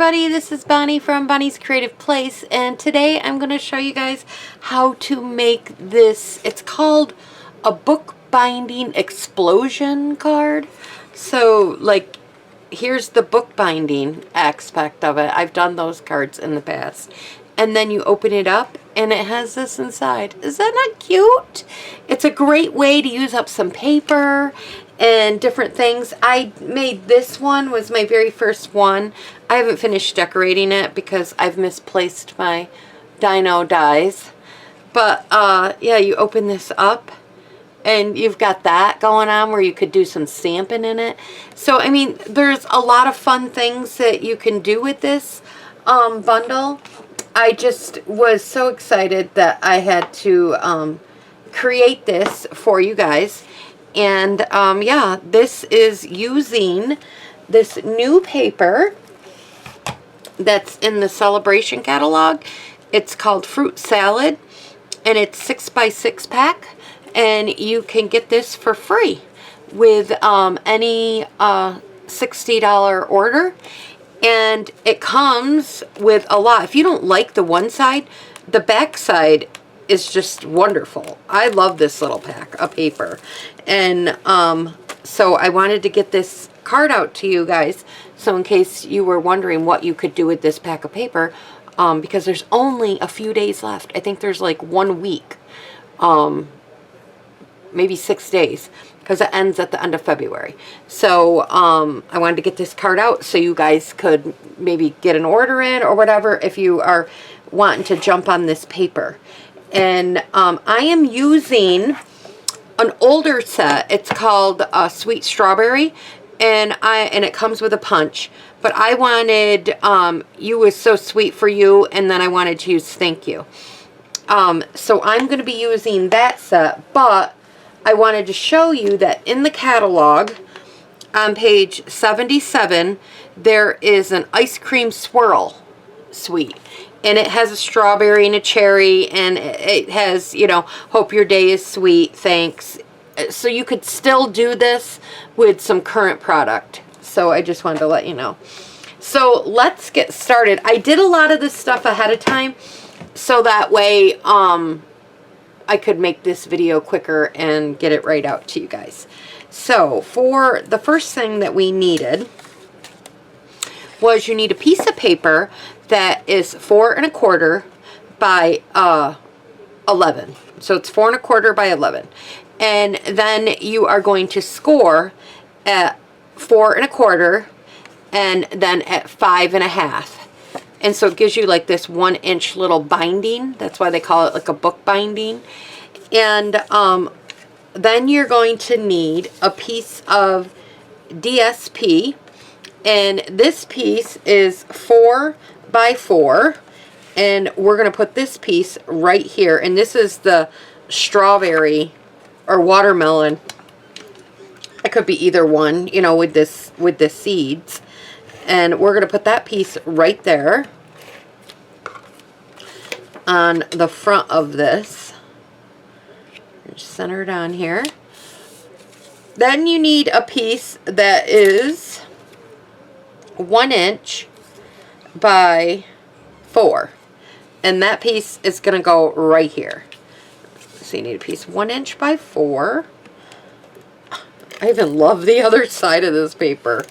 everybody, this is Bonnie from Bonnie's Creative Place, and today I'm going to show you guys how to make this. It's called a bookbinding explosion card. So like, here's the bookbinding aspect of it. I've done those cards in the past. And then you open it up and it has this inside. Is that not cute? It's a great way to use up some paper and different things. I made this one, was my very first one. I haven't finished decorating it because I've misplaced my dino dies. But yeah, you open this up and you've got that going on where you could do some stamping in it. So I mean, there's a lot of fun things that you can do with this bundle. I just was so excited that I had to create this for you guys. And yeah, this is using this new paper that's in the Celebration catalog. It's called Fruit Salad, and it's 6x6 pack, and you can get this for free with any $60 order. And it comes with a lot. If you don't like the one side, the back side is just wonderful. I love this little pack of paper. And so I wanted to get this card out to you guys. So in case you were wondering what you could do with this pack of paper, because there's only a few days left. I think there's like 1 week, maybe 6 days, because it ends at the end of February. So I wanted to get this card out so you guys could maybe get an order in or whatever if you are wanting to jump on this paper. And I am using an older set. It's called Sweet Strawberry, and it comes with a punch. But I wanted You Was So Sweet for You, and then I wanted to use Thank You. So I'm going to be using that set, but I wanted to show you that in the catalog, on page 77, there is an ice cream swirl sweet. And it has a strawberry and a cherry, and it has, you know, hope your day is sweet, thanks. So you could still do this with some current product. So I just wanted to let you know. So let's get started. I did a lot of this stuff ahead of time, so that way, I could make this video quicker and get it right out to you guys. So for the first thing that we needed was, you need a piece of paper that is 4 1/4 by 11. So it's 4 1/4 by 11. And then you are going to score at 4 1/4 and then at 5 1/2. And so it gives you like this 1-inch little binding. That's why they call it like a book binding. And then you're going to need a piece of DSP. And this piece is 4 by 4. And we're going to put this piece right here. And this is the strawberry or watermelon. It could be either one, you know, with the seeds. And we're going to put that piece right there on the front of this. Just center it on here. Then you need a piece that is 1 inch by 4. And that piece is going to go right here. So you need a piece 1 inch by 4. I even love the other side of this paper.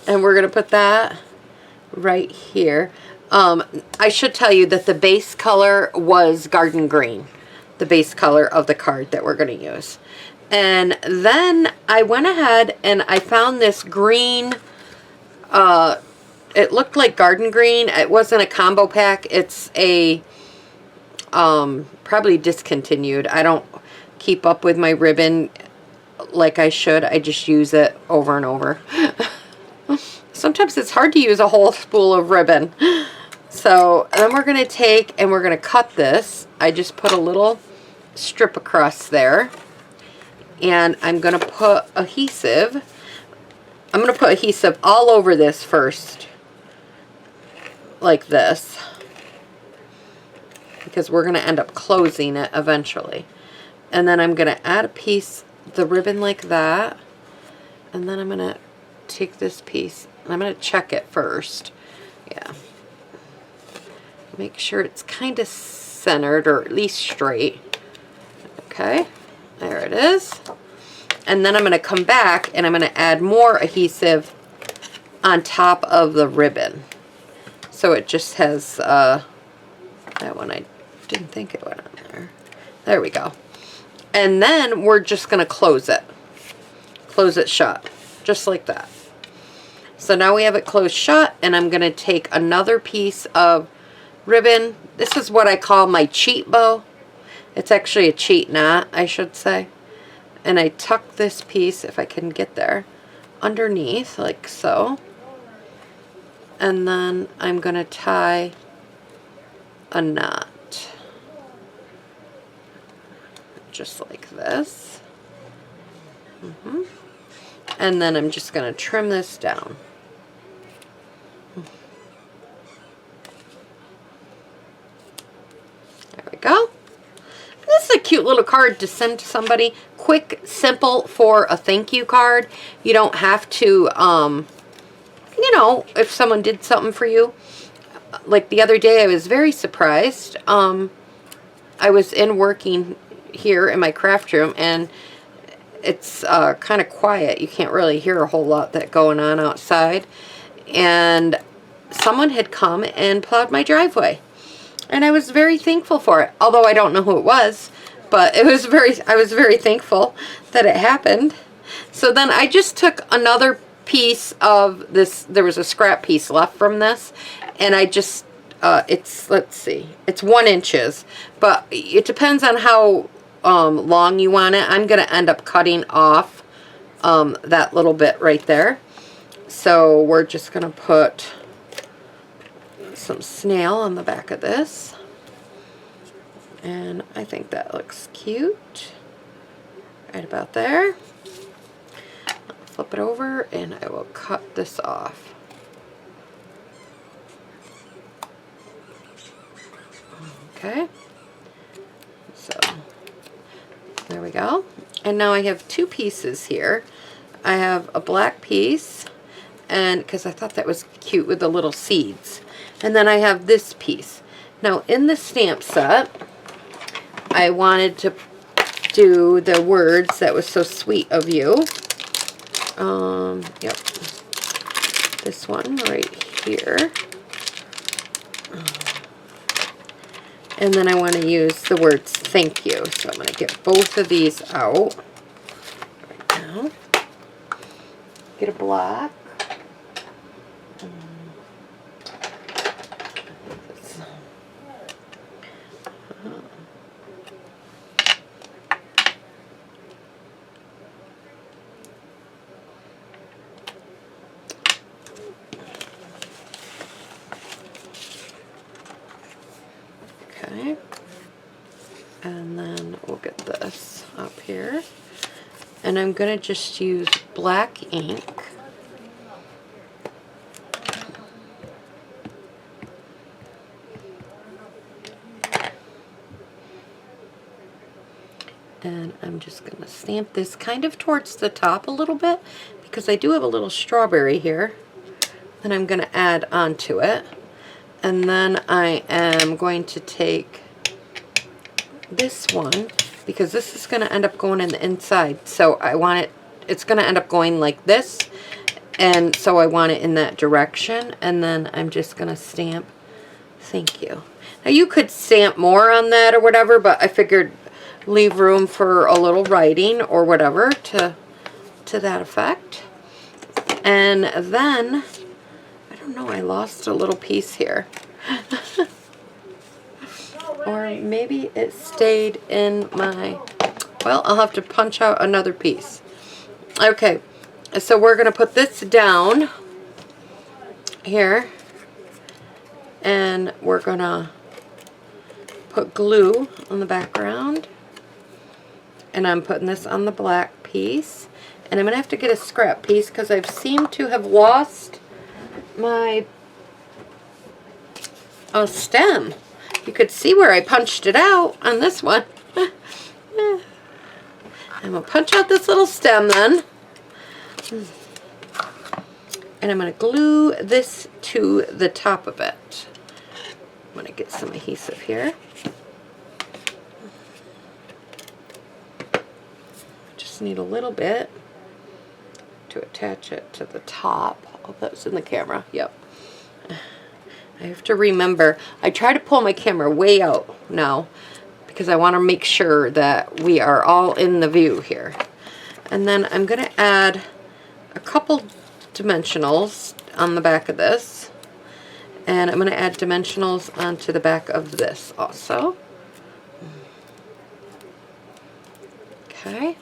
And we're going to put that right here. I should tell you that the base color was garden green. The base color of the card that we're going to use. And then I went ahead and I found this green. It looked like garden green. It wasn't a combo pack. It's a probably discontinued. I don't keep up with my ribbon like I should. I just use it over and over. Sometimes it's hard to use a whole spool of ribbon. So then we're going to take and we're going to cut this. I just put a little strip across there. And I'm going to put adhesive. I'm going to put adhesive all over this first. Like this. Because we're going to end up closing it eventually. And then I'm going to add a piece, the ribbon like that. And then I'm going to take this piece I'm going to check it first. Yeah. Make sure it's kind of centered, or at least straight. Okay, there it is. And then I'm going to come back and I'm going to add more adhesive on top of the ribbon. So it just has, that one I didn't think it went on there. There we go. And then we're just going to close it. Close it shut, just like that. So now we have it closed shut, and I'm going to take another piece of ribbon. This is what I call my cheat bow. It's actually a cheat knot, I should say. And I tuck this piece, if I can get there, underneath, like so. And then I'm going to tie a knot. Just like this. And then I'm just going to trim this down. There we go. This is a cute little card to send to somebody. Quick, simple for a thank you card. You don't have to, you know, if someone did something for you. Like the other day, I was very surprised. I was working here in my craft room, and it's kind of quiet. You can't really hear a whole lot that going on outside. And someone had come and plowed my driveway. And I was very thankful for it. Although I don't know who it was. But it was I was very thankful that it happened. So then I just took another piece of this. There was a scrap piece left from this. And I just, let's see. It's 1 inch. But it depends on how long you want it. I'm going to end up cutting off that little bit right there. So we're just going to put some snail on the back of this. And I think that looks cute. Right about there. I'll flip it over and I will cut this off. Okay. So there we go. And now I have 2 pieces here. I have a black piece, and because I thought that was cute with the little seeds. And then I have this piece. Now in the stamp set, I wanted to do the words that was so sweet of you. Yep. This one right here. And then I want to use the words thank you. So I'm going to get both of these out right now. Get a block. Okay, and then we'll get this up here, and I'm going to just use black ink. And I'm just going to stamp this kind of towards the top a little bit, because I do have a little strawberry here that I'm going to add onto it. And then I am going to take this one, because this is going to end up going in the inside. So I want it, it's going to end up going like this. And so I want it in that direction. And then I'm just going to stamp thank you. Now you could stamp more on that or whatever, but I figured leave room for a little writing or whatever to that effect. And then no, I lost a little piece here. Or maybe it stayed in my, well, I'll have to punch out another piece. Okay, so we're going to put this down here, and we're going to put glue on the background, and I'm putting this on the black piece, and I'm going to have to get a scrap piece because I've seemed to have lost my stem. You could see where I punched it out on this one. I'm going to punch out this little stem then. And I'm going to glue this to the top of it. I'm going to get some adhesive here. Just need a little bit to attach it to the top. Oh, that's in the camera. Yep. I have to remember, I try to pull my camera way out now because I want to make sure that we are all in the view here. And then I'm going to add a couple dimensionals on the back of this. And I'm going to add dimensionals onto the back of this also. Okay.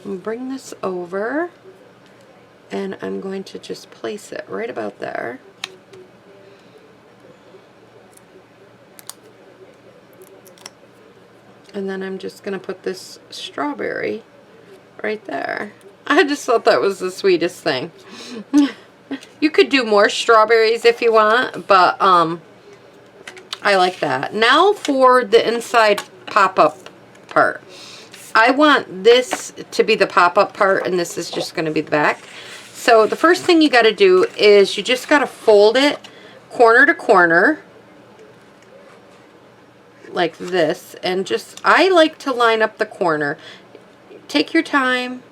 Bring this over, and I'm going to just place it right about there. And then I'm just going to put this strawberry right there. I just thought that was the sweetest thing. You could do more strawberries if you want, but I like that. Now for the inside pop-up part. I want this to be the pop-up part, and this is just going to be the back. So the first thing you got to do is you just got to fold it corner to corner like this, and just, I like to line up the corner. Take your time,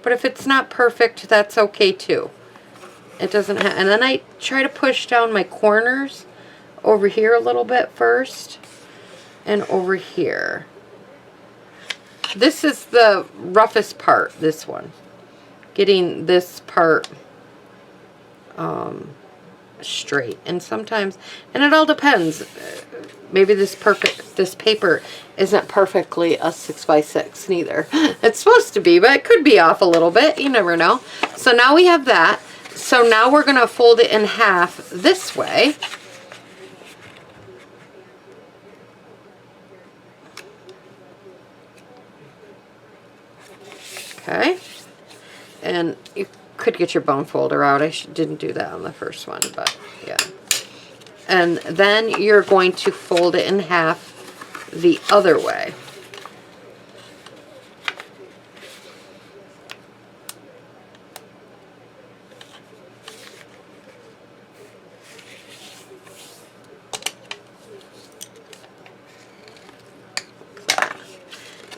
but if it's not perfect, that's okay too. It doesn't have, and then I try to push down my corners over here a little bit first, and over here. This is the roughest part, this one. Getting this part straight. And sometimes, and it all depends. Maybe this paper isn't perfectly a 6x6 neither. It's supposed to be, but it could be off a little bit. You never know. So now we have that. So now we're going to fold it in half this way. Okay, and you could get your bone folder out. I didn't do that on the first one, but yeah. And then you're going to fold it in half the other way.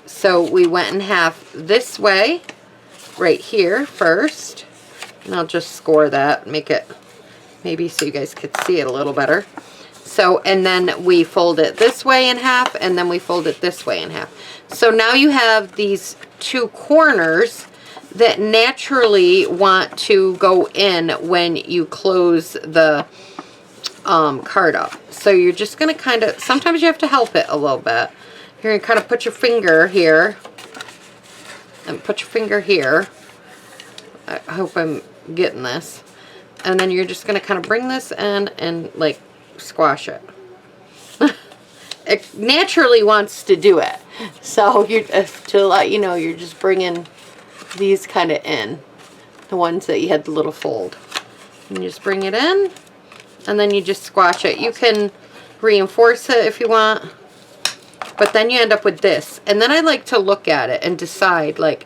So we went in half this way, right here first, and I'll just score that, make it maybe so you guys could see it a little better. So, and then we fold it this way in half, and then we fold it this way in half. So now you have these two corners that naturally want to go in when you close the card up. So you're just going to kind of, sometimes you have to help it a little bit. You're going to kind of put your finger here, and put your finger here. I hope I'm getting this. And then you're just going to kind of bring this in and like squash it. It naturally wants to do it. So you're, to let you know, you're just bringing these kind of in. The ones that you had the little fold. And you just bring it in, and then you just squash it. You can reinforce it if you want. But then you end up with this. And then I like to look at it and decide, like,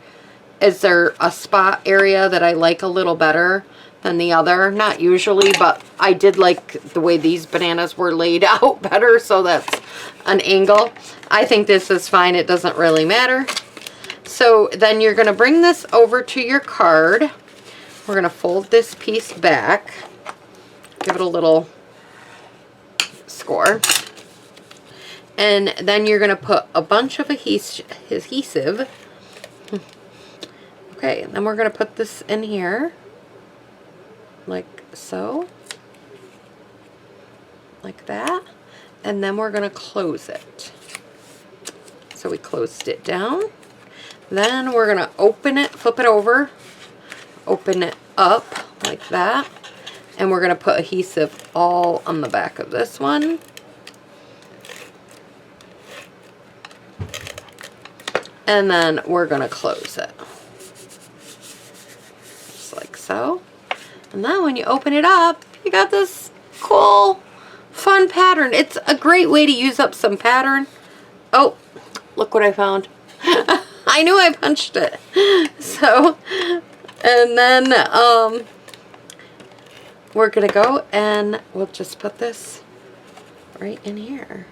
is there a spot area that I like a little better than the other? Not usually, but I did like the way these bananas were laid out better, so that's an angle. I think this is fine. It doesn't really matter. So then you're going to bring this over to your card. We're going to fold this piece back. Give it a little score. And then you're going to put a bunch of adhesive. Okay, and then we're going to put this in here. Like so. Like that. And then we're going to close it. So we closed it down. Then we're going to open it, flip it over. Open it up like that. And we're going to put adhesive all on the back of this one. And then we're going to close it. Just like so. And then when you open it up, you got this cool, fun pattern. It's a great way to use up some pattern. Oh, look what I found. I knew I punched it. So, and then we're gonna go and we'll just put this right in here.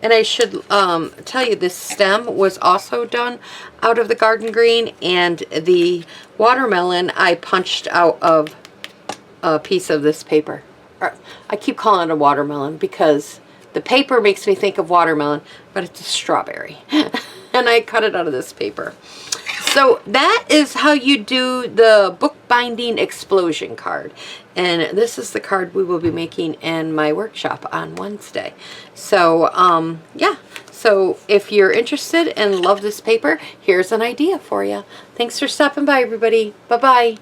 And I should tell you, this stem was also done out of the garden green, and the watermelon I punched out of a piece of this paper. I keep calling it a watermelon because the paper makes me think of watermelon, but it's a strawberry. And I cut it out of this paper. So that is how you do the bookbinding explosion card. And this is the card we will be making in my workshop on Wednesday. So, yeah. So if you're interested and love this paper, here's an idea for you. Thanks for stopping by, everybody. Bye-bye.